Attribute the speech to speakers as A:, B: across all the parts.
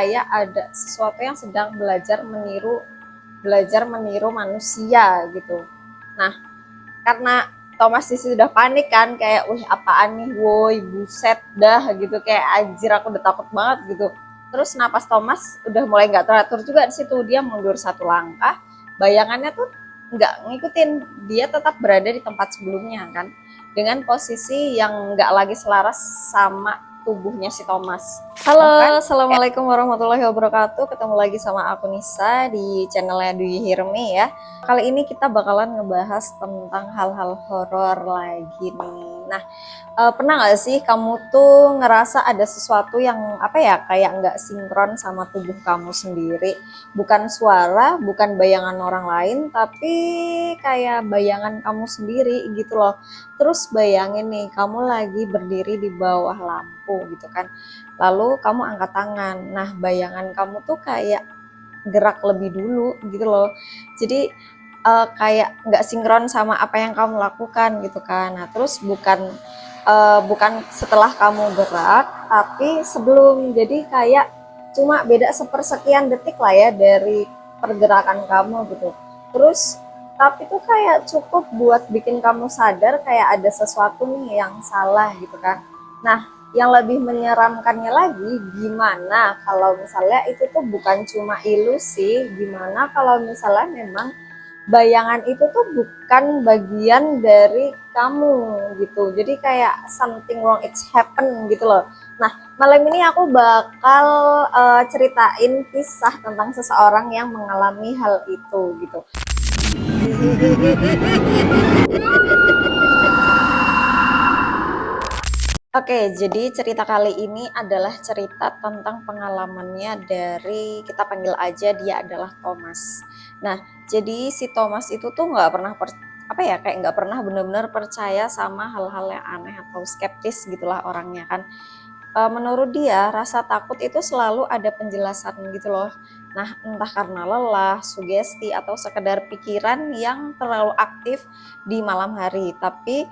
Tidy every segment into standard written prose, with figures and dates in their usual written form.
A: kayak ada sesuatu yang sedang belajar meniru manusia gitu. Nah, karena Thomas sudah panik kan, kayak wih apaan nih, woi buset dah gitu, kayak anjir aku udah takut banget gitu. Terus napas Thomas udah mulai nggak teratur juga di situ, dia mundur satu langkah, bayangannya tuh nggak ngikutin, dia tetap berada di tempat sebelumnya kan, dengan posisi yang nggak lagi selaras sama tubuhnya si Thomas. Halo, assalamualaikum warahmatullahi wabarakatuh. Ketemu lagi sama aku Nisa di channelnya Do You Hear Me ya. Kali ini kita bakalan ngebahas tentang hal-hal horor lagi nih. Nah, pernah nggak sih kamu tuh ngerasa ada sesuatu yang apa ya, kayak nggak sinkron sama tubuh kamu sendiri? Bukan suara, bukan bayangan orang lain, tapi kayak bayangan kamu sendiri gitu loh. Terus bayangin nih, kamu lagi berdiri di bawah lampu gitu kan. Lalu kamu angkat tangan. Nah, bayangan kamu tuh kayak gerak lebih dulu gitu loh. Jadi kayak nggak sinkron sama apa yang kamu lakukan gitu kan. Nah, terus bukan setelah kamu gerak, tapi sebelum. Jadi kayak cuma beda sepersekian detik lah ya dari pergerakan kamu gitu. Terus tapi tuh kayak cukup buat bikin kamu sadar kayak ada sesuatu nih yang salah gitu kan. Nah, yang lebih menyeramkannya lagi, gimana kalau misalnya itu tuh bukan cuma ilusi, gimana kalau misalnya memang bayangan itu tuh bukan bagian dari kamu gitu. Jadi kayak something wrong it's happen gitu loh. Nah, malam ini aku bakal ceritain kisah tentang seseorang yang mengalami hal itu gitu. Oke, jadi cerita kali ini adalah cerita tentang pengalamannya dari, kita panggil aja dia adalah Thomas. Nah, jadi si Thomas itu tuh nggak pernah apa ya, kayak nggak pernah benar-benar percaya sama hal-hal yang aneh atau skeptis gitulah orangnya kan. Menurut dia rasa takut itu selalu ada penjelasan gitu loh. Nah, entah karena lelah, sugesti, atau sekedar pikiran yang terlalu aktif di malam hari. Tapi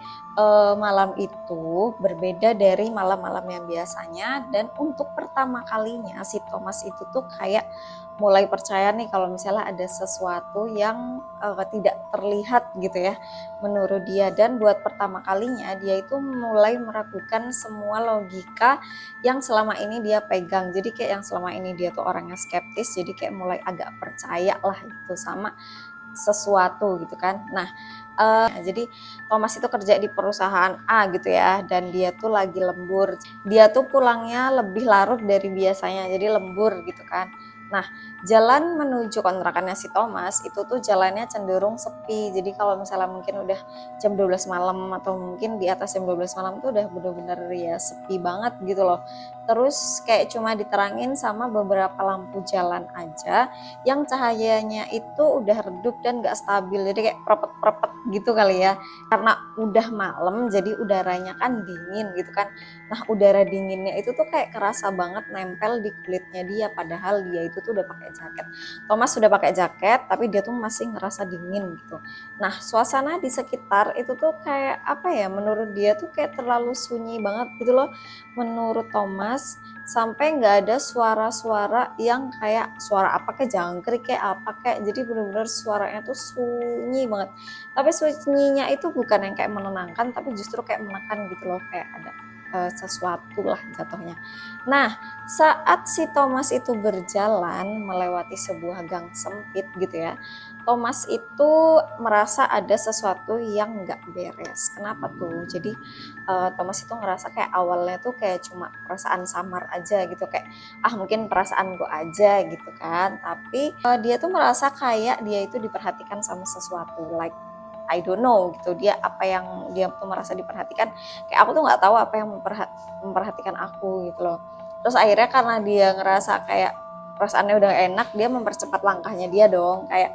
A: malam itu berbeda dari malam-malam yang biasanya, dan untuk pertama kalinya si Thomas itu tuh kayak mulai percaya nih kalau misalnya ada sesuatu yang tidak terlihat gitu ya menurut dia. Dan buat pertama kalinya dia itu mulai meragukan semua logika yang selama ini dia pegang. Jadi kayak yang selama ini dia tuh orangnya skeptis, jadi kayak mulai agak percaya lah gitu sama sesuatu gitu kan. Nah, jadi Thomas itu kerja di perusahaan A gitu ya, dan dia tuh lagi lembur. Dia tuh pulangnya lebih larut dari biasanya, jadi lembur gitu kan. Nah, jalan menuju kontrakannya si Thomas itu tuh jalannya cenderung sepi. Jadi kalau misalnya mungkin udah jam 12 malam atau mungkin di atas jam 12 malam tuh udah bener-bener ya sepi banget gitu loh. Terus kayak cuma diterangin sama beberapa lampu jalan aja yang cahayanya itu udah redup dan gak stabil, jadi kayak prepet-prepet gitu kali ya, karena udah malam jadi udaranya kan dingin gitu kan. Nah, udara dinginnya itu tuh kayak kerasa banget nempel di kulitnya dia, padahal dia itu tuh udah pakai jaket. Thomas sudah pakai jaket tapi dia tuh masih ngerasa dingin gitu. Nah, suasana di sekitar itu tuh kayak apa ya, menurut dia tuh kayak terlalu sunyi banget gitu loh menurut Thomas, sampai nggak ada suara-suara yang kayak suara apa kayak jangkrik kayak apa kayak, jadi bener-bener suaranya tuh sunyi banget. Tapi sunyinya itu bukan yang kayak menenangkan, tapi justru kayak menekan gitu loh, kayak ada sesuatu lah jatuhnya. Nah, saat si Thomas itu berjalan melewati sebuah gang sempit gitu ya, Thomas itu merasa ada sesuatu yang nggak beres. Kenapa tuh? Jadi Thomas itu ngerasa kayak awalnya tuh kayak cuma perasaan samar aja gitu, kayak mungkin perasaan gue aja gitu kan. Tapi dia tuh merasa kayak dia itu diperhatikan sama sesuatu, like I don't know gitu, dia apa yang dia tuh merasa diperhatikan, kayak aku tuh nggak tahu apa yang memperhatikan aku gitu loh. Terus akhirnya karena dia ngerasa kayak perasaannya udah enak, dia mempercepat langkahnya dia dong, kayak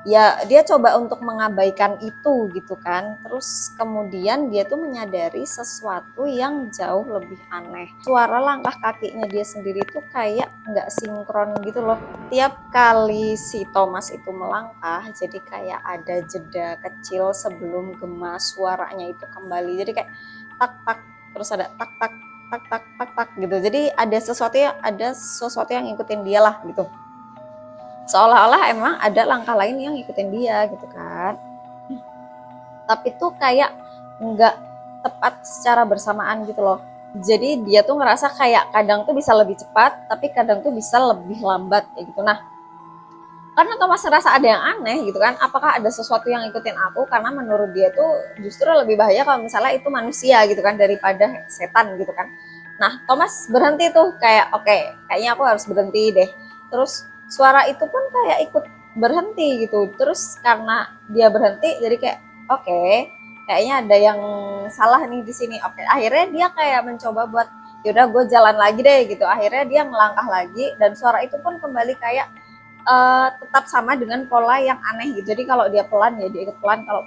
A: ya dia coba untuk mengabaikan itu gitu kan. Terus kemudian dia tuh menyadari sesuatu yang jauh lebih aneh. Suara langkah kakinya dia sendiri tuh kayak nggak sinkron gitu loh. Tiap kali si Thomas itu melangkah, jadi kayak ada jeda kecil sebelum gema suaranya itu kembali. Jadi kayak tak tak, terus ada tak tak tak tak tak tak gitu. Jadi ada sesuatu yang ngikutin dia lah gitu. Seolah-olah emang ada langkah lain yang ngikutin dia gitu kan. Tapi tuh kayak nggak tepat secara bersamaan gitu loh. Jadi dia tuh ngerasa kayak kadang tuh bisa lebih cepat, tapi kadang tuh bisa lebih lambat kayak gitu. Nah, karena Thomas ngerasa ada yang aneh gitu kan, apakah ada sesuatu yang ngikutin aku, karena menurut dia tuh justru lebih bahaya kalau misalnya itu manusia gitu kan daripada setan gitu kan. Nah, Thomas berhenti tuh kayak oke, kayaknya aku harus berhenti deh. Terus suara itu pun kayak ikut berhenti gitu. Terus karena dia berhenti jadi kayak oke, kayaknya ada yang salah nih di sini. Oke, akhirnya dia kayak mencoba buat yaudah gue jalan lagi deh gitu. Akhirnya dia melangkah lagi dan suara itu pun kembali kayak tetap sama dengan pola yang aneh gitu. Jadi kalau dia pelan ya dia ikut pelan, kalau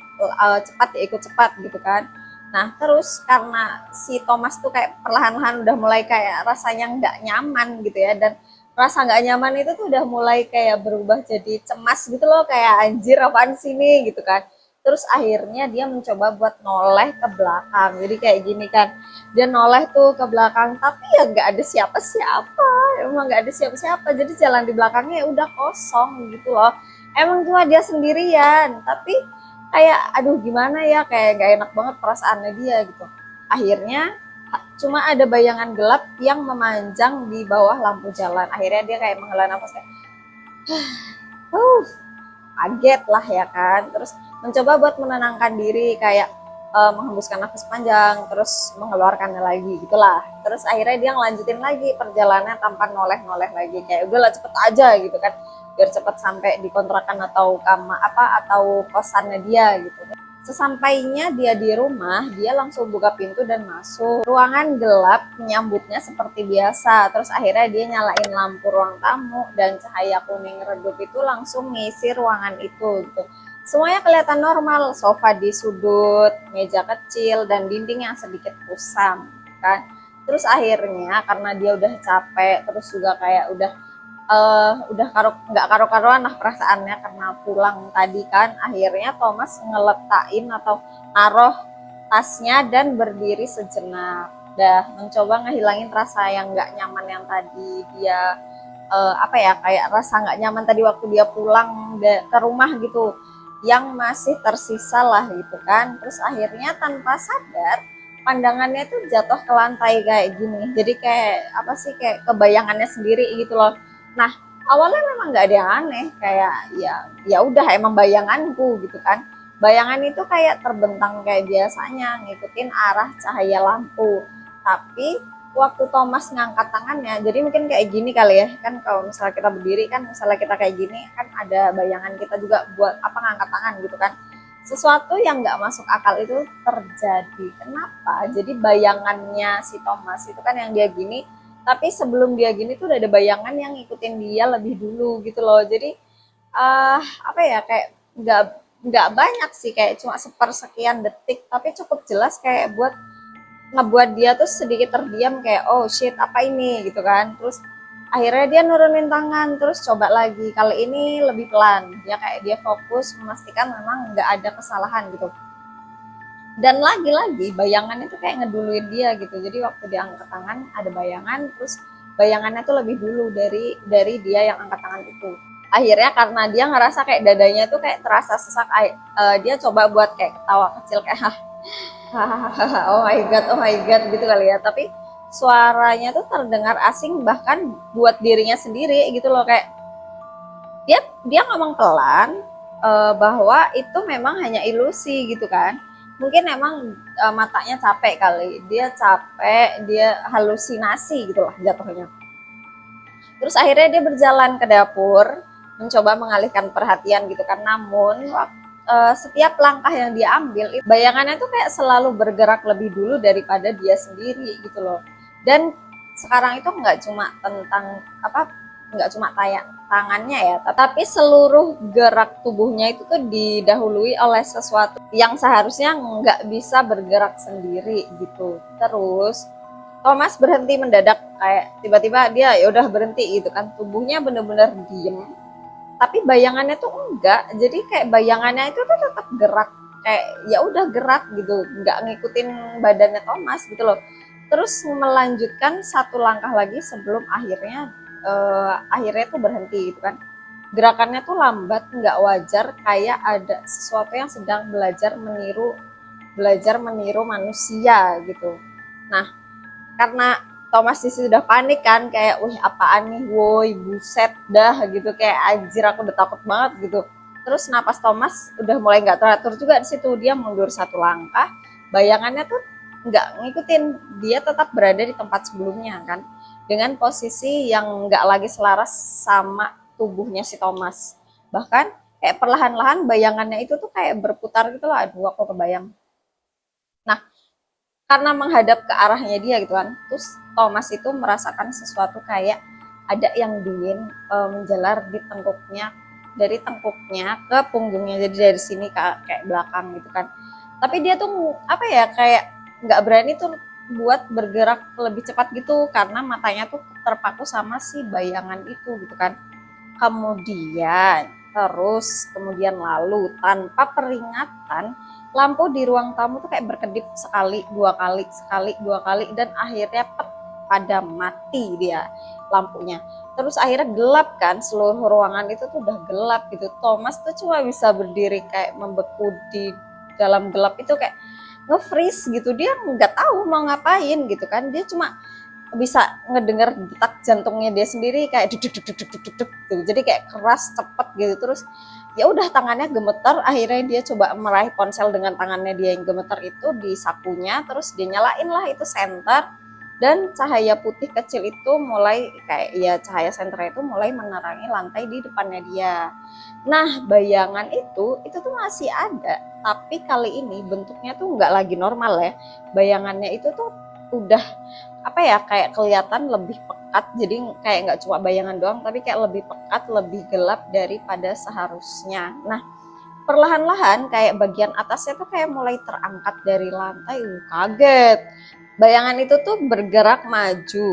A: cepat ya ikut cepat gitu kan. Nah terus karena si Thomas tuh kayak perlahan-lahan udah mulai kayak rasanya nggak nyaman gitu ya, dan rasa nggak nyaman itu tuh udah mulai kayak berubah jadi cemas gitu loh, kayak anjir apaan sini gitu kan. Terus akhirnya dia mencoba buat noleh ke belakang, jadi kayak gini kan, dia noleh tuh ke belakang tapi ya nggak ada siapa-siapa, emang nggak ada siapa-siapa, jadi jalan di belakangnya ya udah kosong gitu loh, emang cuma dia sendirian, tapi kayak aduh gimana ya, kayak gak enak banget perasaannya dia gitu. Akhirnya cuma ada bayangan gelap yang memanjang di bawah lampu jalan. Akhirnya dia kayak menghela nafas kayak kaget lah ya kan, terus mencoba buat menenangkan diri kayak menghembuskan nafas panjang terus mengeluarkannya lagi gitulah. Terus akhirnya dia ngelanjutin lagi perjalanan tanpa noleh-noleh lagi, kayak udahlah cepet aja gitu kan, biar cepet sampai di kontrakan atau atau kosannya dia gitu. Sesampainya dia di rumah, dia langsung buka pintu dan masuk. Ruangan gelap menyambutnya seperti biasa. Terus akhirnya dia nyalain lampu ruang tamu dan cahaya kuning redup itu langsung ngisi ruangan itu gitu. Semuanya kelihatan normal, sofa di sudut, meja kecil, dan dinding yang sedikit kusam kan. Terus akhirnya karena dia udah capek, terus juga kayak udah nggak karu-karuan lah perasaannya karena pulang tadi kan. Akhirnya Thomas ngeletakin atau naruh tasnya dan berdiri sejenak, udah mencoba ngehilangin rasa yang nggak nyaman yang tadi dia kayak rasa nggak nyaman tadi waktu dia pulang ke rumah gitu, yang masih tersisa lah gitu kan. Terus akhirnya tanpa sadar pandangannya tuh jatuh ke lantai kayak gini, jadi kayak apa sih, kayak kebayangannya sendiri gitu loh. Nah awalnya memang nggak ada yang aneh, kayak ya udah emang bayanganku gitu kan. Bayangan itu kayak terbentang kayak biasanya ngikutin arah cahaya lampu. Tapi waktu Thomas ngangkat tangannya, jadi mungkin kayak gini kali ya kan, kalau misalnya kita berdiri kan, misalnya kita kayak gini kan ada bayangan kita juga buat apa ngangkat tangan gitu kan. Sesuatu yang nggak masuk akal itu terjadi. Kenapa? Jadi bayangannya si Thomas itu kan yang dia gini, tapi sebelum dia gini tuh udah ada bayangan yang ngikutin dia lebih dulu gitu loh. Jadi kayak nggak nggak banyak sih, kayak cuma sepersekian detik, tapi cukup jelas kayak buat ngebuat dia tuh sedikit terdiam kayak oh shit apa ini gitu kan. Terus akhirnya dia nurunin tangan, terus coba lagi, kali ini lebih pelan, dia kayak dia fokus memastikan memang nggak ada kesalahan gitu. Dan lagi-lagi bayangannya tuh kayak ngeduluin dia gitu, jadi waktu dia angkat tangan ada bayangan, terus bayangannya tuh lebih dulu dari dia yang angkat tangan itu. Akhirnya karena dia ngerasa kayak dadanya tuh kayak terasa sesak, dia coba buat kayak ketawa kecil kayak oh my god gitu kali ya, tapi suaranya tuh terdengar asing bahkan buat dirinya sendiri gitu loh, kayak dia ngomong pelan bahwa itu memang hanya ilusi gitu kan. Mungkin emang matanya capek kali, dia capek, dia halusinasi gitu lah jatuhnya. Terus akhirnya dia berjalan ke dapur mencoba mengalihkan perhatian gitu kan, namun setiap langkah yang dia ambil bayangannya tuh kayak selalu bergerak lebih dulu daripada dia sendiri gitu loh. Dan sekarang itu nggak cuma tentang nggak cuma tangannya ya, tapi seluruh gerak tubuhnya itu tuh didahului oleh sesuatu yang seharusnya nggak bisa bergerak sendiri gitu. Terus Thomas berhenti mendadak, kayak tiba-tiba dia ya udah berhenti gitu kan, tubuhnya bener-bener diem, tapi bayangannya tuh enggak, jadi kayak bayangannya itu tuh tetap gerak, kayak ya udah gerak gitu, nggak ngikutin badannya Thomas gitu loh. terus melanjutkan satu langkah lagi sebelum akhirnya tuh berhenti gitu kan. Gerakannya tuh lambat, nggak wajar, kayak ada sesuatu yang sedang belajar meniru manusia gitu. Nah, karena Thomas sudah panik kan, kayak wih apaan nih, woi buset dah gitu, kayak anjir aku udah takut banget gitu. Terus napas Thomas udah mulai nggak teratur juga di situ, dia mundur satu langkah, bayangannya tuh nggak ngikutin, dia tetap berada di tempat sebelumnya kan, dengan posisi yang nggak lagi selaras sama tubuhnya si Thomas. Bahkan kayak perlahan-lahan bayangannya itu tuh kayak berputar gitu loh, aduh aku kebayang. Nah, karena menghadap ke arahnya dia gitu kan, terus Thomas itu merasakan sesuatu kayak ada yang dingin menjalar di tengkuknya, dari tengkuknya ke punggungnya, jadi dari sini kayak belakang gitu kan. Tapi dia tuh apa ya, kayak nggak berani tuh buat bergerak lebih cepat gitu, karena matanya tuh terpaku sama si bayangan itu gitu kan. Kemudian lalu tanpa peringatan, lampu di ruang tamu tuh kayak berkedip sekali dua kali, dan akhirnya pada mati dia lampunya. Terus akhirnya gelap kan, seluruh ruangan itu tuh udah gelap gitu. Thomas tuh cuma bisa berdiri kayak membeku di dalam gelap itu, kayak nge-freeze gitu, dia nggak tahu mau ngapain gitu kan. Dia cuma bisa ngedenger detak jantungnya dia sendiri kayak duduk duduk duduk duduk gitu. Jadi kayak keras cepet gitu. Terus ya udah tangannya gemeter, akhirnya dia coba meraih ponsel dengan tangannya dia yang gemeter itu di sakunya, terus dia nyalain lah itu senter, dan cahaya putih kecil itu mulai kayak ya cahaya senter itu mulai menerangi lantai di depannya dia. Nah, bayangan itu tuh masih ada, tapi kali ini bentuknya tuh nggak lagi normal ya. Bayangannya itu tuh udah apa ya, kayak kelihatan lebih pekat, jadi kayak nggak cuma bayangan doang tapi kayak lebih pekat, lebih gelap daripada seharusnya. Nah, perlahan-lahan kayak bagian atasnya tuh kayak mulai terangkat dari lantai. Kaget, bayangan itu tuh bergerak maju,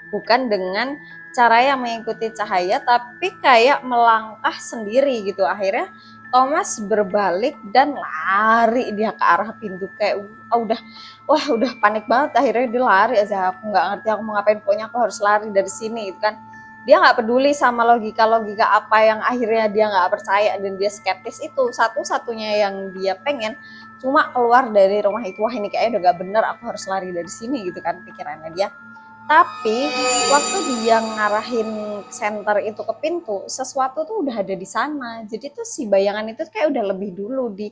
A: bukan dengan cara yang mengikuti cahaya, tapi kayak melangkah sendiri gitu. Akhirnya Thomas berbalik dan lari dia ke arah pintu, kayak udah panik banget. Akhirnya dia lari aja, aku nggak ngerti aku mau ngapain, pokoknya aku harus lari dari sini itu kan. Dia nggak peduli sama logika apa yang akhirnya dia nggak percaya dan dia skeptis. Itu satu-satunya yang dia pengen cuma keluar dari rumah itu. Wah ini kayaknya udah gak bener, aku harus lari dari sini gitu kan pikirannya dia. Tapi waktu dia ngarahin center itu ke pintu, sesuatu tuh udah ada di sana. Jadi tuh si bayangan itu kayak udah lebih dulu di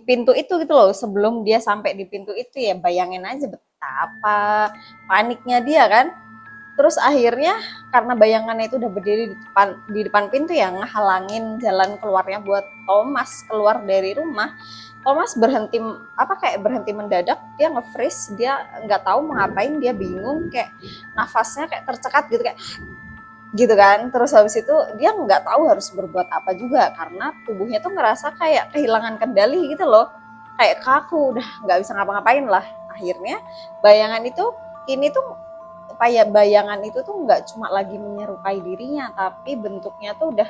A: pintu itu gitu loh. Sebelum dia sampai di pintu itu, ya bayangin aja betapa paniknya dia kan. Terus akhirnya karena bayangannya itu udah berdiri di depan pintu ya, ngehalangin jalan keluarnya buat Thomas keluar dari rumah. Thomas berhenti mendadak, dia nge-freeze, dia nggak tahu mau ngapain, dia bingung, kayak nafasnya kayak tercekat gitu kan. Terus habis itu dia nggak tahu harus berbuat apa juga, karena tubuhnya tuh ngerasa kayak kehilangan kendali gitu loh, kayak kaku, udah nggak bisa ngapa-ngapain lah. Akhirnya bayangan itu ini tuh bayangan itu tuh nggak cuma lagi menyerupai dirinya, tapi bentuknya tuh udah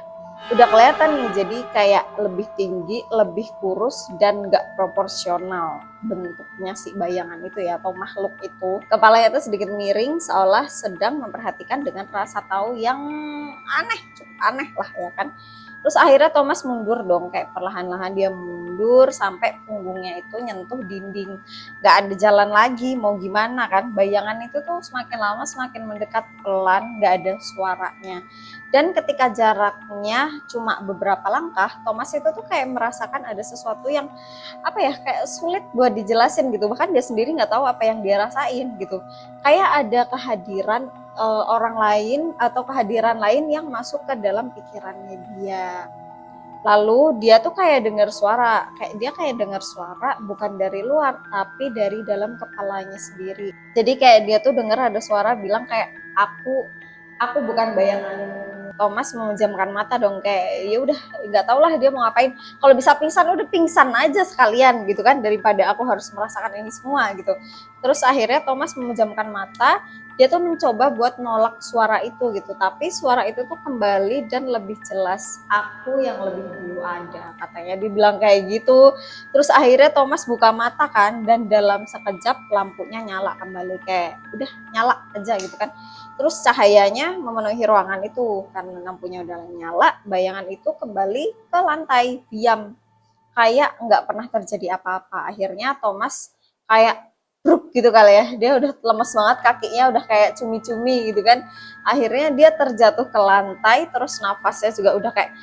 A: kelihatan nih, jadi kayak lebih tinggi, lebih kurus, dan nggak proporsional bentuknya si bayangan itu ya, atau makhluk itu. Kepalanya tuh sedikit miring, seolah sedang memperhatikan dengan rasa tahu yang aneh, cukup aneh lah ya kan. Terus akhirnya Thomas mundur dong, kayak perlahan-lahan dia mundur sampai punggungnya itu nyentuh dinding. Gak ada jalan lagi, mau gimana kan. Bayangan itu tuh semakin lama semakin mendekat pelan, gak ada suaranya. Dan ketika jaraknya cuma beberapa langkah, Thomas itu tuh kayak merasakan ada sesuatu yang apa ya, kayak sulit buat dijelasin gitu. Bahkan dia sendiri gak tahu apa yang dia rasain gitu. Kayak ada kehadiran orang lain atau kehadiran lain yang masuk ke dalam pikirannya dia. Lalu dia tuh kayak dengar suara, kayak dengar suara bukan dari luar tapi dari dalam kepalanya sendiri. Jadi kayak dia tuh dengar ada suara bilang kayak aku bukan bayangan. Thomas memejamkan mata dong, kayak ya udah nggak tau lah dia mau ngapain. Kalau bisa pingsan udah pingsan aja sekalian gitu kan, daripada aku harus merasakan ini semua gitu. Terus akhirnya Thomas memejamkan mata, dia tuh mencoba buat nolak suara itu gitu, tapi suara itu tuh kembali dan lebih jelas. Aku yang lebih dulu ada, katanya dibilang kayak gitu. Terus akhirnya Thomas buka mata kan, dan dalam sekejap lampunya nyala kembali, kayak udah nyala aja gitu kan. Terus cahayanya memenuhi ruangan itu, karena lampunya udah nyala, bayangan itu kembali ke lantai, diam, kayak nggak pernah terjadi apa-apa. Akhirnya Thomas kayak bruk gitu kali ya, dia udah lemes banget, kakinya udah kayak cumi-cumi gitu kan. Akhirnya dia terjatuh ke lantai, terus nafasnya juga udah kayak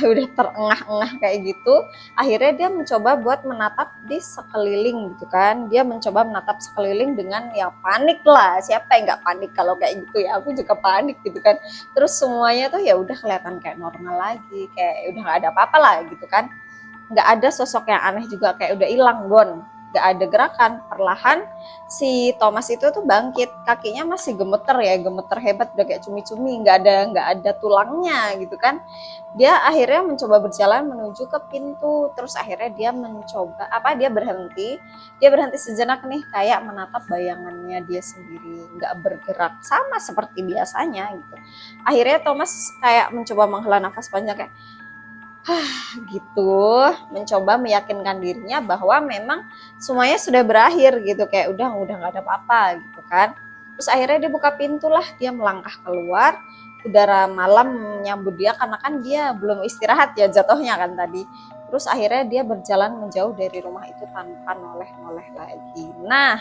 A: udah terengah-engah kayak gitu. Akhirnya dia mencoba buat menatap di sekeliling gitu kan, dia mencoba menatap sekeliling dengan ya panik lah, siapa yang nggak panik kalau kayak gitu ya, aku juga panik gitu kan. Terus semuanya tuh ya udah kelihatan kayak normal lagi, kayak udah nggak ada apa-apa lah gitu kan, nggak ada sosok yang aneh juga, kayak udah hilang, gone, nggak ada gerakan. Perlahan si Thomas itu tuh bangkit, kakinya masih gemeter ya, gemeter hebat, udah kayak cumi-cumi, nggak ada tulangnya gitu kan. Dia akhirnya mencoba berjalan menuju ke pintu, terus akhirnya dia berhenti sejenak nih, kayak menatap bayangannya dia sendiri, nggak bergerak sama seperti biasanya gitu. Akhirnya Thomas kayak mencoba menghela nafas panjang, kayak gitu, mencoba meyakinkan dirinya bahwa memang semuanya sudah berakhir gitu, kayak udah nggak ada apa-apa gitu kan. Terus akhirnya dia buka pintu lah, dia melangkah keluar, udara malam menyambut dia karena kan dia belum istirahat ya jatuhnya kan tadi. Terus akhirnya dia berjalan menjauh dari rumah itu tanpa noleh-noleh lagi. Nah,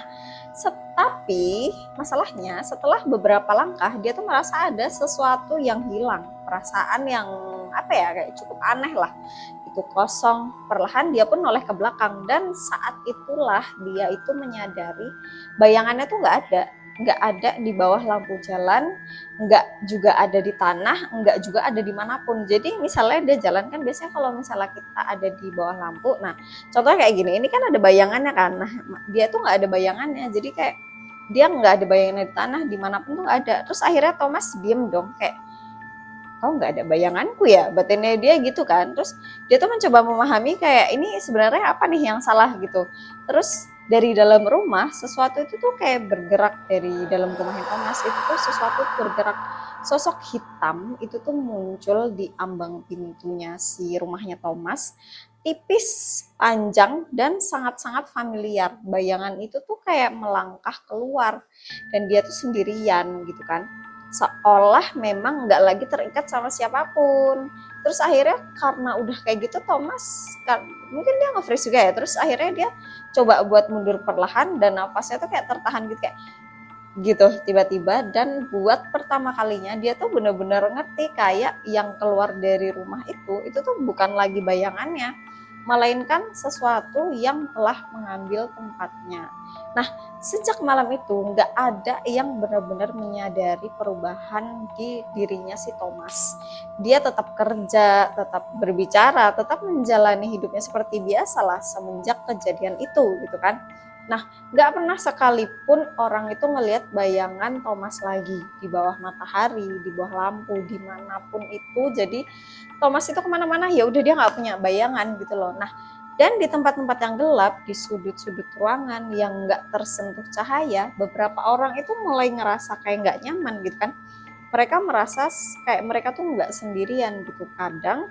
A: tapi masalahnya setelah beberapa langkah dia tuh merasa ada sesuatu yang hilang, perasaan yang apa ya, kayak cukup aneh lah. Itu kosong. Perlahan dia pun noleh ke belakang, dan saat itulah dia itu menyadari bayangannya tuh nggak ada di bawah lampu jalan, nggak juga ada di tanah, nggak juga ada dimanapun. Jadi misalnya dia jalan kan, biasanya kalau misalnya kita ada di bawah lampu, nah contohnya kayak gini, ini kan ada bayangannya kan, nah dia tuh nggak ada bayangannya, jadi kayak dia nggak ada bayangannya di tanah, dimanapun tuh nggak ada. Terus akhirnya Thomas diem dong, kayak kau nggak ada bayanganku ya, batinnya dia gitu kan. Terus dia tuh mencoba memahami kayak ini sebenarnya apa nih yang salah gitu. Terus dari dalam rumah sesuatu itu tuh kayak bergerak, dari dalam rumahnya Thomas itu tuh sesuatu bergerak, sosok hitam itu tuh muncul di ambang pintunya si rumahnya Thomas, tipis, panjang, dan sangat-sangat familiar. Bayangan itu tuh kayak melangkah keluar, dan dia tuh sendirian gitu kan, seolah memang nggak lagi terikat sama siapapun. Terus akhirnya karena udah kayak gitu, Thomas kan mungkin dia nge-freeze juga ya, terus akhirnya dia coba buat mundur perlahan, dan nafasnya tuh kayak tertahan gitu, kayak gitu tiba-tiba. Dan buat pertama kalinya dia tuh bener-bener ngerti, kayak yang keluar dari rumah itu tuh bukan lagi bayangannya, melainkan sesuatu yang telah mengambil tempatnya. Nah, sejak malam itu nggak ada yang benar-benar menyadari perubahan di dirinya si Thomas. Dia tetap kerja, tetap berbicara, tetap menjalani hidupnya seperti biasa lah semenjak kejadian itu gitu kan. Nah, nggak pernah sekalipun orang itu ngelihat bayangan Thomas lagi di bawah matahari, di bawah lampu, dimanapun itu. Jadi Thomas itu kemana-mana ya udah dia nggak punya bayangan gitu loh. Nah, dan di tempat-tempat yang gelap, di sudut-sudut ruangan yang nggak tersentuh cahaya, beberapa orang itu mulai ngerasa kayak nggak nyaman gitu kan. Mereka merasa kayak mereka tuh nggak sendirian gitu. Kadang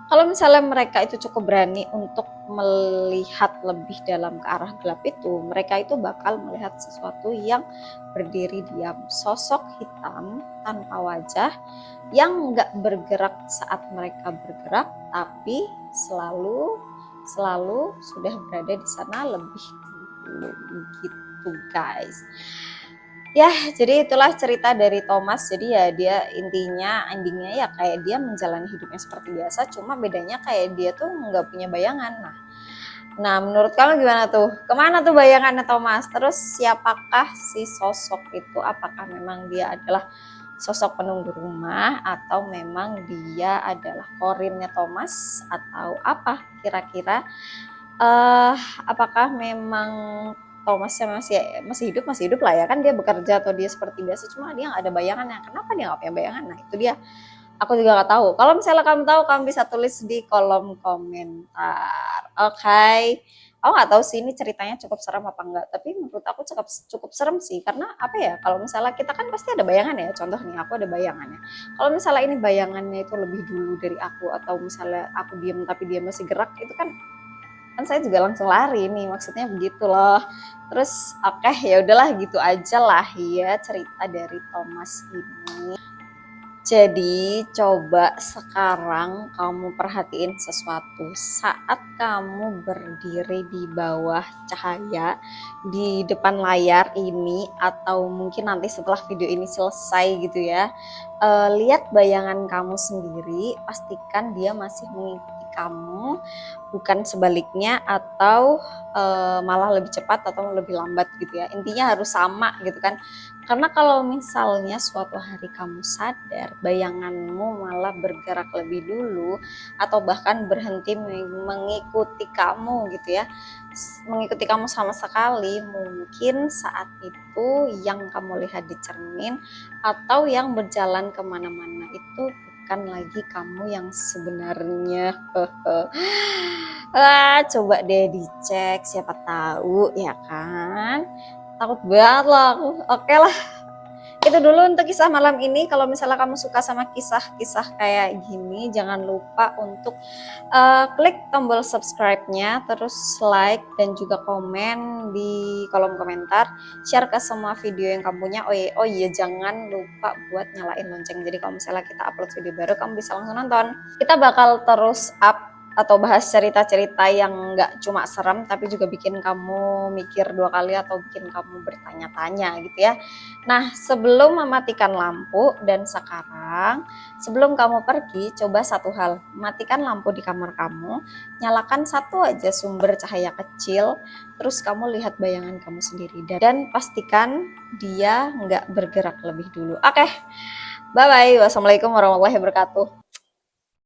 A: kalau misalnya mereka itu cukup berani untuk melihat lebih dalam ke arah gelap itu, mereka itu bakal melihat sesuatu yang berdiri diam, sosok hitam tanpa wajah yang nggak bergerak saat mereka bergerak, tapi selalu selalu sudah berada di sana lebih dulu gitu guys. Ya, jadi itulah cerita dari Thomas. Jadi ya dia endingnya ya kayak dia menjalani hidupnya seperti biasa, cuma bedanya kayak dia tuh nggak punya bayangan. Nah, menurut kamu gimana tuh? Kemana tuh bayangannya Thomas? Terus siapakah si sosok itu? Apakah memang dia adalah sosok penunggu rumah, atau memang dia adalah korinnya Thomas, atau apa kira-kira? Apakah memang Thomasnya masih hidup lah ya kan, dia bekerja atau dia seperti biasa, cuma dia nggak ada bayangannya. Kenapa dia nggak punya bayangan? Nah itu dia, aku juga nggak tahu. Kalau misalnya kamu tahu, kamu bisa tulis di kolom komentar. Oke. Aku nggak tahu sih ini ceritanya cukup serem apa enggak, tapi menurut aku cukup cukup serem sih, karena apa ya, kalau misalnya kita kan pasti ada bayangan ya, contoh nih aku ada bayangannya. Kalau misalnya ini bayangannya itu lebih dulu dari aku, atau misalnya aku diem tapi dia masih gerak, itu kan saya juga langsung lari nih, maksudnya begitu loh. Terus oke, ya udahlah gitu aja lah ya cerita dari Thomas ini. Jadi coba sekarang kamu perhatiin sesuatu. Saat kamu berdiri di bawah cahaya di depan layar ini, atau mungkin nanti setelah video ini selesai gitu ya, lihat bayangan kamu sendiri, pastikan dia masih mengikuti kamu, bukan sebaliknya, atau malah lebih cepat atau lebih lambat gitu ya. Intinya harus sama gitu kan. Karena kalau misalnya suatu hari kamu sadar bayanganmu malah bergerak lebih dulu, atau bahkan berhenti mengikuti kamu gitu ya, mengikuti kamu sama sekali, mungkin saat itu yang kamu lihat di cermin atau yang berjalan kemana-mana itu bukan lagi kamu yang sebenarnya. Coba deh dicek, siapa tahu ya kan. Takut banget lah aku. Oke lah, itu dulu untuk kisah malam ini. Kalau misalnya kamu suka sama kisah-kisah kayak gini, jangan lupa untuk klik tombol subscribe-nya, terus like dan juga komen di kolom komentar, share ke semua video yang kamu punya. Oh iya, jangan lupa buat nyalain lonceng, jadi kalau misalnya kita upload video baru kamu bisa langsung nonton. Kita bakal terus up atau bahas cerita-cerita yang nggak cuma serem, tapi juga bikin kamu mikir dua kali atau bikin kamu bertanya-tanya gitu ya. Nah, sebelum mematikan lampu dan sekarang, sebelum kamu pergi, coba satu hal, matikan lampu di kamar kamu, nyalakan satu aja sumber cahaya kecil, terus kamu lihat bayangan kamu sendiri, dan pastikan dia nggak bergerak lebih dulu. Oke, bye-bye. Wassalamualaikum warahmatullahi wabarakatuh.